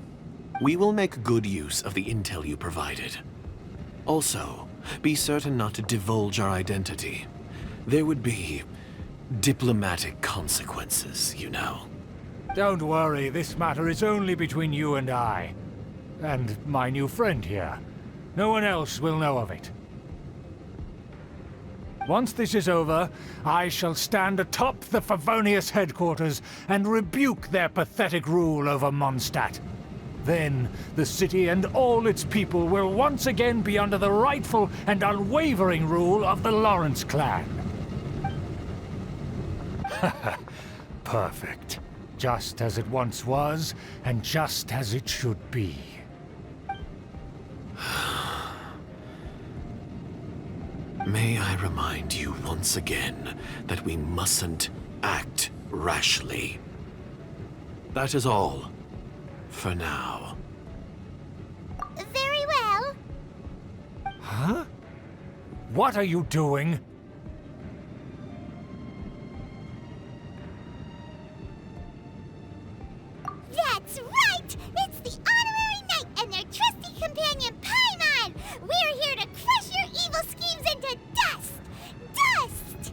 We will make good use of the intel you provided. Also, be certain not to divulge our identity. There would be diplomatic consequences, you know. Don't worry, this matter is only between you and I. And my new friend here. No one else will know of it. Once this is over, I shall stand atop the Favonius headquarters and rebuke their pathetic rule over Mondstadt. Then, the city and all its people will once again be under the rightful and unwavering rule of the Lawrence clan. Perfect. Just as it once was, and just as it should be. May I remind you once again that we mustn't act rashly. That is all, for now. Very well. Huh? What are you doing? That's right! It's the Honorary Knight and their trusty companion, Paimon! We're here to crush your evil schemes into dust! Dust!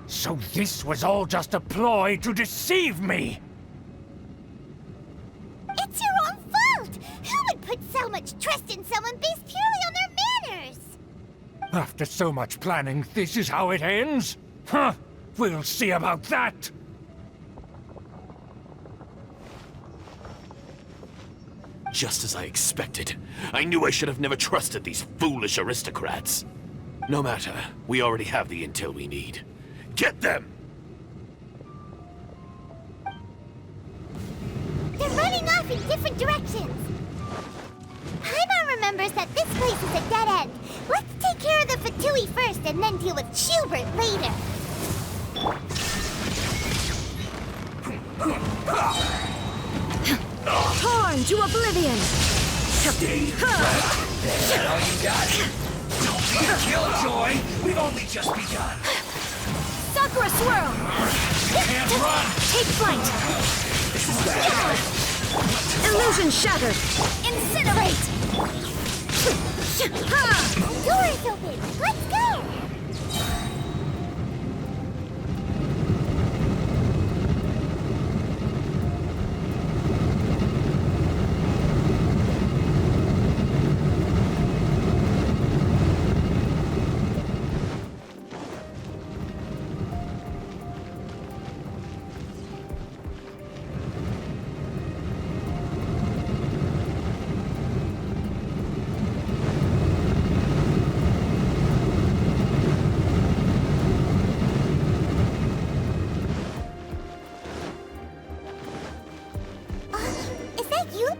So this was all just a ploy to deceive me! It's your own fault! Who would put so much trust in someone based purely on their manners? After so much planning, this is how it ends? Huh! We'll see about that! Just as I expected. I knew I should have never trusted these foolish aristocrats. No matter, we already have the intel we need. Get them! They're running off in different directions. Paimon remembers that this place is a dead end. Let's take care of the Fatui first and then deal with Schubert later. Torn to oblivion! Stay trapped. Is that all you got? Don't be a killjoy! We've only just begun! Sakura swirl! Can't run! Take flight! This is bad! Illusion shattered! Incinerate! Door's open. Let's go! Is that you?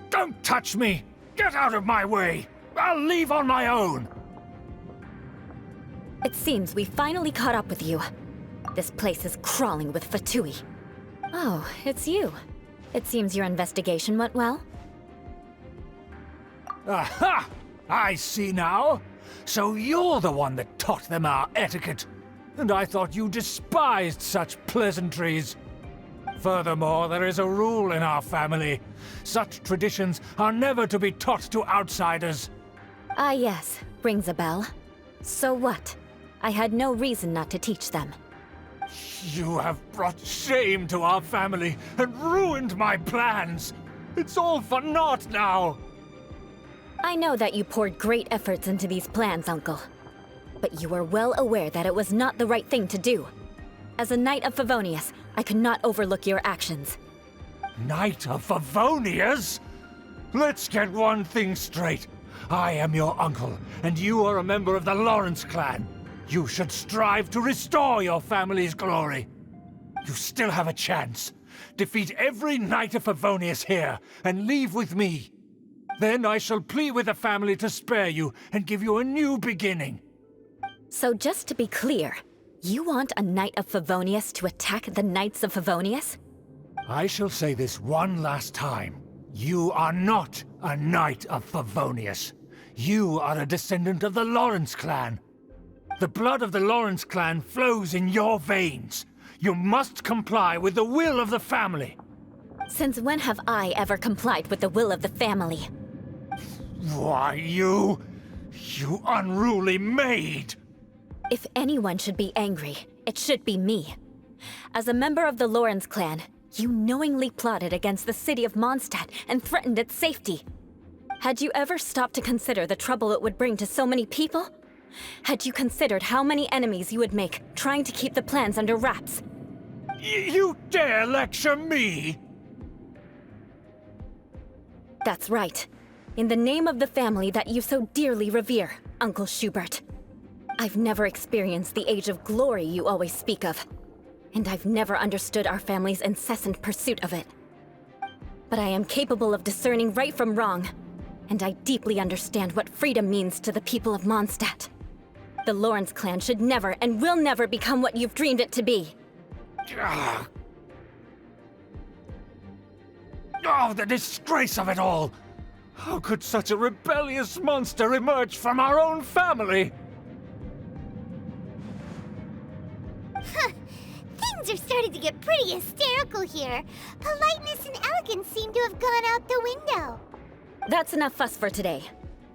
Don't touch me! Get out of my way! I'll leave on my own! It seems we finally caught up with you. This place is crawling with Fatui. Oh, it's you. It seems your investigation went well. Aha! I see now! So you're the one that taught them our etiquette. And I thought you despised such pleasantries. Furthermore, there is a rule in our family. Such traditions are never to be taught to outsiders. Ah yes, rings a bell. So what? I had no reason not to teach them. You have brought shame to our family and ruined my plans. It's all for naught now. I know that you poured great efforts into these plans, Uncle. But you are well aware that it was not the right thing to do. As a Knight of Favonius, I could not overlook your actions. Knight of Favonius? Let's get one thing straight. I am your uncle, and you are a member of the Lawrence clan. You should strive to restore your family's glory. You still have a chance. Defeat every Knight of Favonius here, and leave with me. Then I shall plead with the family to spare you and give you a new beginning. So just to be clear, you want a Knight of Favonius to attack the Knights of Favonius? I shall say this one last time. You are not a Knight of Favonius. You are a descendant of the Lawrence clan. The blood of the Lawrence clan flows in your veins. You must comply with the will of the family. Since when have I ever complied with the will of the family? Why, you unruly maid! If anyone should be angry, it should be me. As a member of the Lawrence clan, you knowingly plotted against the city of Mondstadt and threatened its safety. Had you ever stopped to consider the trouble it would bring to so many people? Had you considered how many enemies you would make trying to keep the plans under wraps? You dare lecture me? That's right. In the name of the family that you so dearly revere, Uncle Schubert. I've never experienced the age of glory you always speak of. And I've never understood our family's incessant pursuit of it. But I am capable of discerning right from wrong, and I deeply understand what freedom means to the people of Mondstadt. The Lawrence clan should never and will never become what you've dreamed it to be. Oh, the disgrace of it all! How could such a rebellious monster emerge from our own family? Things are starting to get pretty hysterical here. Politeness and elegance seem to have gone out the window. That's enough fuss for today.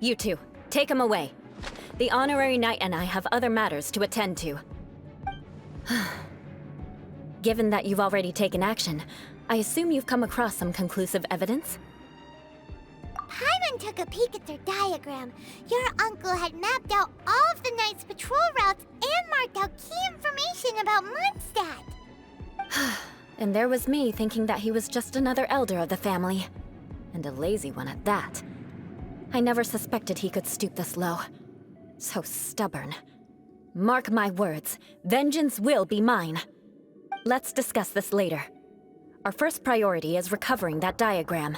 You two, take him away. The honorary knight and I have other matters to attend to. Given that you've already taken action, I assume you've come across some conclusive evidence? Paimon took a peek at their diagram. Your uncle had mapped out all of the Knight's patrol routes and marked out key information about Mondstadt. And there was me thinking that he was just another elder of the family. And a lazy one at that. I never suspected he could stoop this low. So stubborn. Mark my words, vengeance will be mine. Let's discuss this later. Our first priority is recovering that diagram.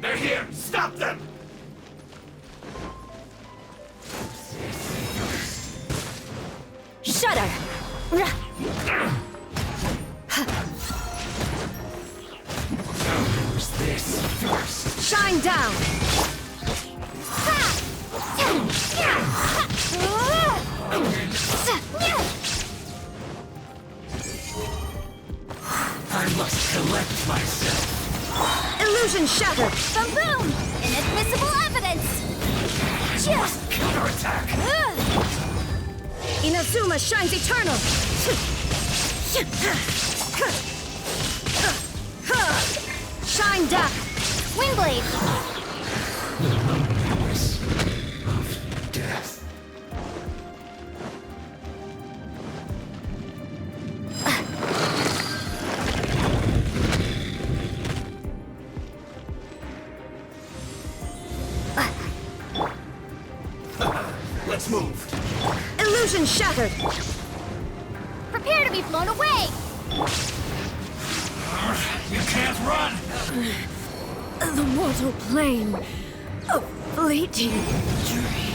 They're here! Stop them! Shudder! Who's this first? Shine down! I must collect myself. Illusion shattered! Boom! Inadmissible evidence! Just counterattack! Inazuma shines eternal! Shine down! Wingblade! Voice of death. Let's move. Illusion shattered! Prepare to be blown away! You can't run! The mortal plane of fleeting dream.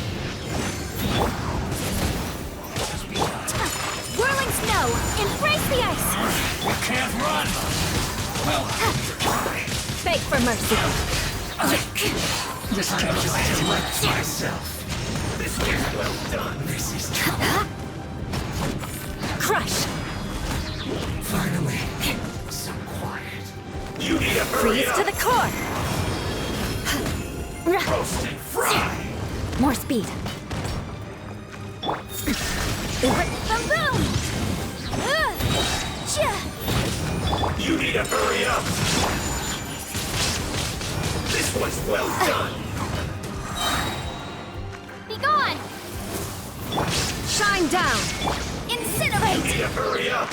Whirling snow! Embrace the ice! You can't run! Well, Beg for mercy. just can't just collect myself. This is well done. This is trouble. Crush. Finally, so quiet. You need a hurry Freeze up. to the core. Roast and fry. More speed. Boom, boom! You need to hurry up. This one's well done. Be gone! Shine down. Incinerate! You need to hurry up.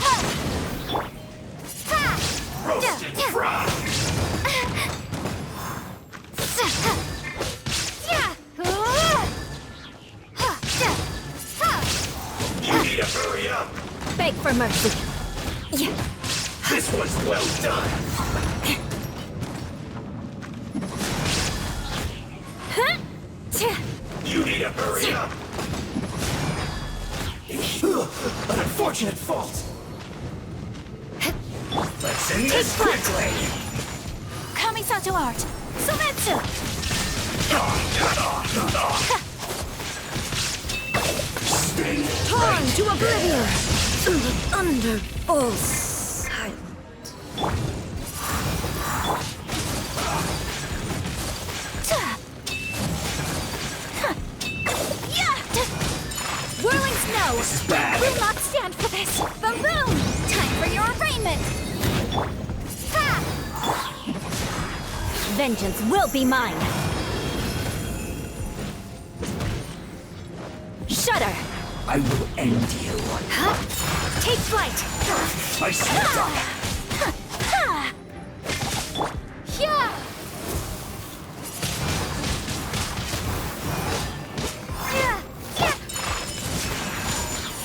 Roast and fry. You need to hurry up. Beg for mercy. This one's well done. You need to hurry up. An unfortunate fault. Let's end this quickly. Kamisato art! Sometsu! Stay Torn to oblivion. Under full silence. Whirling snow! This is bad. Will not stand for this! Boom boom! Time for your arraignment! Vengeance will be mine. Shudder. I will end you. Take flight. I slipped up.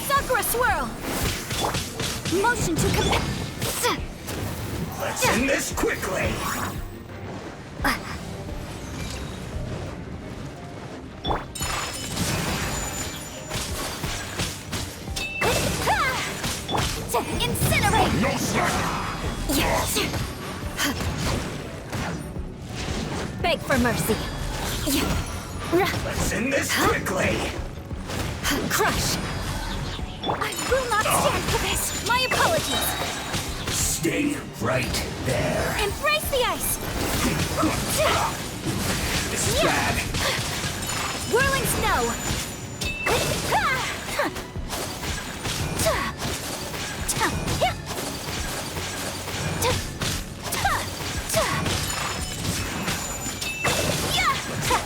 Sakura swirl! Motion to compel. Let's end this quickly. Incinerate! No slack. Beg for mercy. Let's end this quickly. Crush. I will not stand for this! My apologies! Stay right there. Embrace the ice! This is bad. Whirling snow!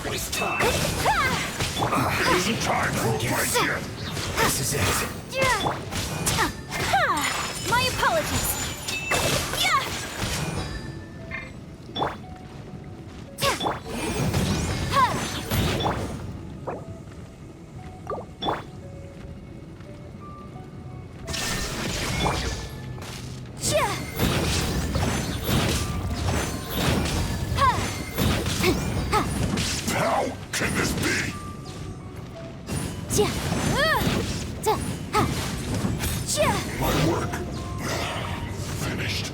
Waste time. It isn't time for right here. This is it. My apologies! How can this be? My work finished.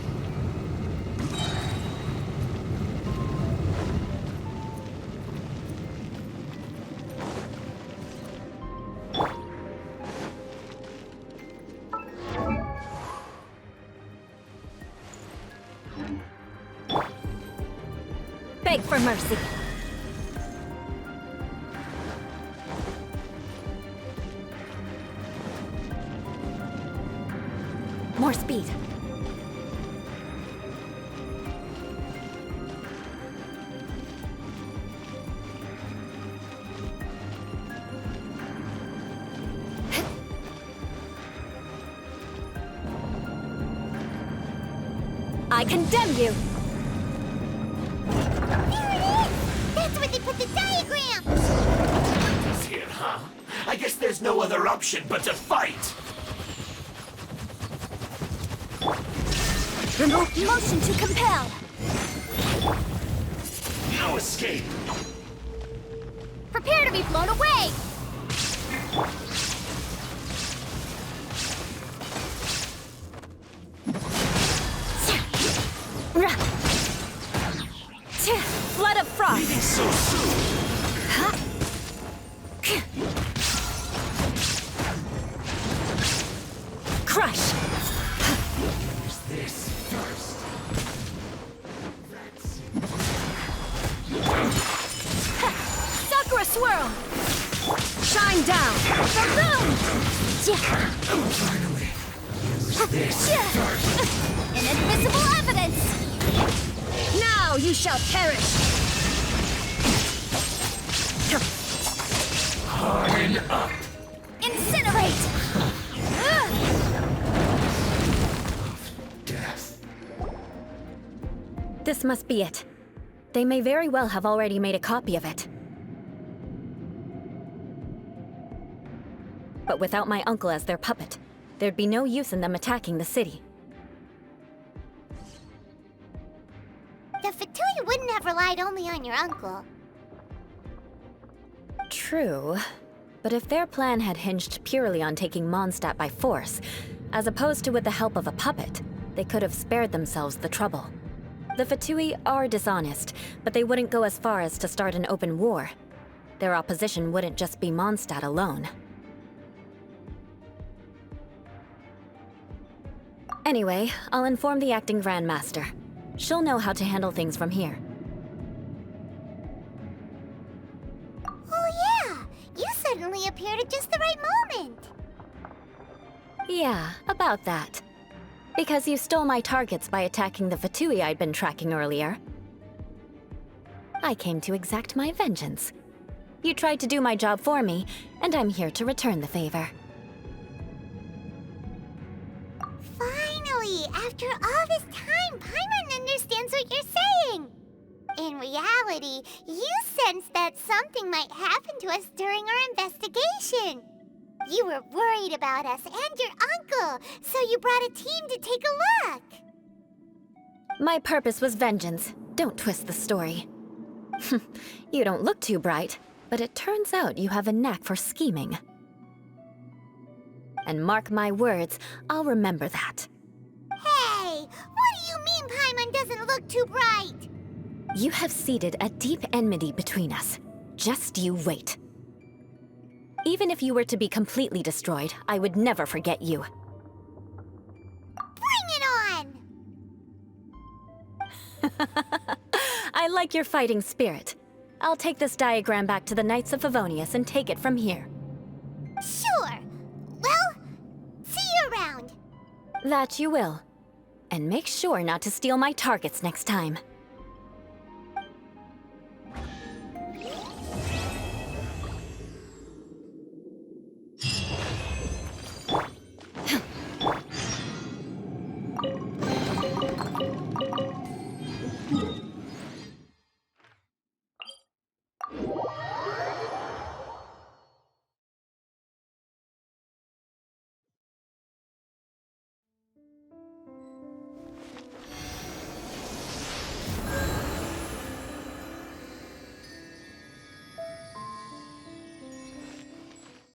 Beg for mercy. More speed. I condemn you! There it is! That's where they put the diagram! He's here, huh? I guess there's no other option but to fight. Motion to compel! No escape. Prepare to be blown away! so soon! Crush! This first. Sakura Swirl! Shine down! Boom! Finally. Use this first. Inadmissible evidence! Now you shall perish! Harden up. Incinerate! Death. This must be it. They may very well have already made a copy of it. But without my uncle as their puppet, there'd be no use in them attacking the city. The Fatui wouldn't have relied only on your uncle. True. But if their plan had hinged purely on taking Mondstadt by force, as opposed to with the help of a puppet, they could have spared themselves the trouble. The Fatui are dishonest, but they wouldn't go as far as to start an open war. Their opposition wouldn't just be Mondstadt alone. Anyway, I'll inform the acting Grandmaster. She'll know how to handle things from here. Oh yeah! You suddenly appeared at just the right moment! Yeah, about that. Because you stole my targets by attacking the Fatui I'd been tracking earlier. I came to exact my vengeance. You tried to do my job for me, and I'm here to return the favor. Finally! After all this time, Paimon understands what you're saying! In reality, you sensed that something might happen to us during our investigation. You were worried about us and your uncle, so you brought a team to take a look. My purpose was vengeance. Don't twist the story. You don't look too bright, but it turns out you have a knack for scheming. And mark my words, I'll remember that. Hey, what do you mean Paimon doesn't look too bright? You have seeded a deep enmity between us. Just you wait. Even if you were to be completely destroyed, I would never forget you. Bring it on! I like your fighting spirit. I'll take this diagram back to the Knights of Favonius and take it from here. Sure. Well, see you around. That you will. And make sure not to steal my targets next time.